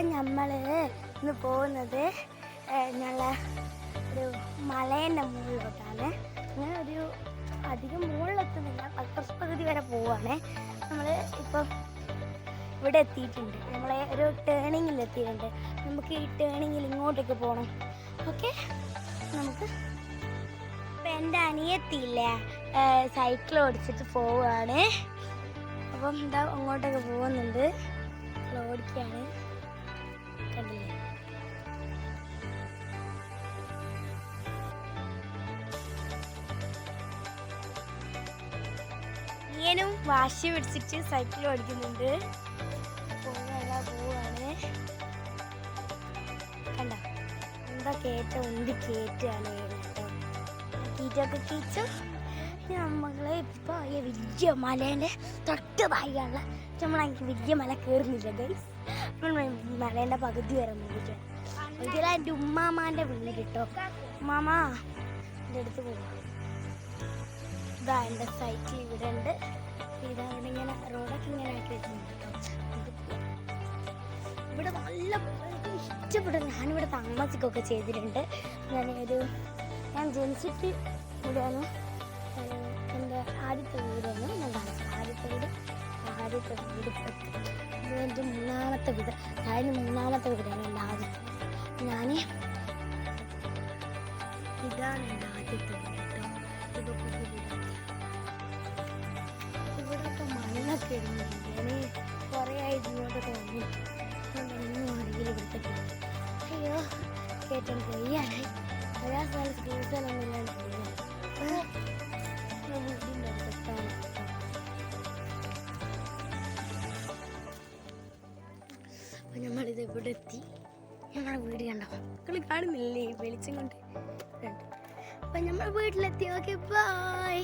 അപ്പം നമ്മൾ ഇന്ന് പോകുന്നത് ഞങ്ങൾ ഒരു മലേൻ്റെ മുകളിലോട്ടാണ്. അങ്ങനെ ഒരു അധികം മുകളിലെത്തുന്നില്ല, കുറച്ച് പകുതി വരെ പോവുകയാണ്. നമ്മൾ ഇപ്പം ഇവിടെ എത്തിയിട്ടുണ്ട്. നമ്മളെ ഒരു ടേണിങ്ങിൽ എത്തിയിട്ടുണ്ട്. നമുക്ക് ഈ ടേണിങ്ങിൽ ഇങ്ങോട്ടേക്ക് പോകണം. ഓക്കെ, നമുക്ക് ഇപ്പം എൻ്റെ അനിയത്തിയില്ലേ സൈക്കിൾ ഓടിച്ചിട്ട് പോവുകയാണ്. അപ്പം എന്താ അങ്ങോട്ടൊക്കെ പോകുന്നുണ്ട്, ഓടിക്കുകയാണ്. കണ്ടില്ലേ? അനിയനും വാശി പിടിച്ചിട്ട് സൈക്കിൾ ഓടിക്കുന്നുണ്ട്. പോവാണ്. കണ്ട എന്താ കയറ്റ ഉന്തി കയറ്റാണ് കേട്ടോ. കീറ്റൊക്കെ കീച്ചു നമ്മളെ ഇപ്പൊ വലിയ മലേൻ്റെ തൊട്ട് താഴെയുള്ള നമ്മളെനിക്ക് വലിയ മല കയറുന്നില്ല ഗൈസ്. മലേൻ്റെ പകുതി വരെ നോക്കിയിട്ട് ഇതിലാ എൻ്റെ ഉമ്മാമാൻ്റെ വീട് കേട്ടോ. ഉമ്മാമ എൻ്റെ അടുത്ത് പോകും. ഇതാ എൻ്റെ സൈക്കിൾ ഇവിടെ ഉണ്ട്. ഇതാ ഇവിടെ ഇങ്ങനെ റോഡൊക്കെ ഇങ്ങനെ ആക്കി വെച്ചിട്ടുണ്ട് കേട്ടോ. ഇവിടെ നല്ല ഇഷ്ടപ്പെടും. ഞാനിവിടെ താമസിക്കുകയൊക്കെ ചെയ്തിട്ടുണ്ട്. ഞാൻ ജനിച്ചിട്ട് ഇവിടെയാണ് എൻ്റെ ആദ്യത്തെ വീടാണ് ഞാൻ കാണിച്ചത്. ആദ്യത്തെ വീട് ഇത് എൻ്റെ മൂന്നാമത്തെ വീട്. അതായത് മൂന്നാമത്തെ വീടാണ് എൻ്റെ ആദ്യത്തെ. ഇതാണ് എൻ്റെ ആദ്യത്തെ വീട് കേട്ടോ. ഇതൊക്കെ ഇവിടെയൊക്കെ മണ്ണൊക്കെ ഇടുന്നുണ്ട്. ഞാൻ കുറേ ആയിട്ട് ഇങ്ങോട്ടൊക്കെ വന്നു. ഒന്നും അറിയില്ല ഇവിടുത്തെ. അയ്യോ കയറ്റം കഴിയാനായി. ഒരാ സ്ഥലത്ത് ദിവസമൊന്നും ഇല്ലാണ്ട് പോവുകയാണ്. വീടിൻ്റെ അടുത്താണ് കേട്ടോ. അപ്പം നമ്മളിത് ഇവിടെ എത്തി. ഞങ്ങളുടെ വീട് കണ്ടോ, മക്കൾ കാണുന്നില്ലേ വെളിച്ചം കൊണ്ട്. അപ്പം നമ്മൾ വീട്ടിലെത്തി. Okay, by.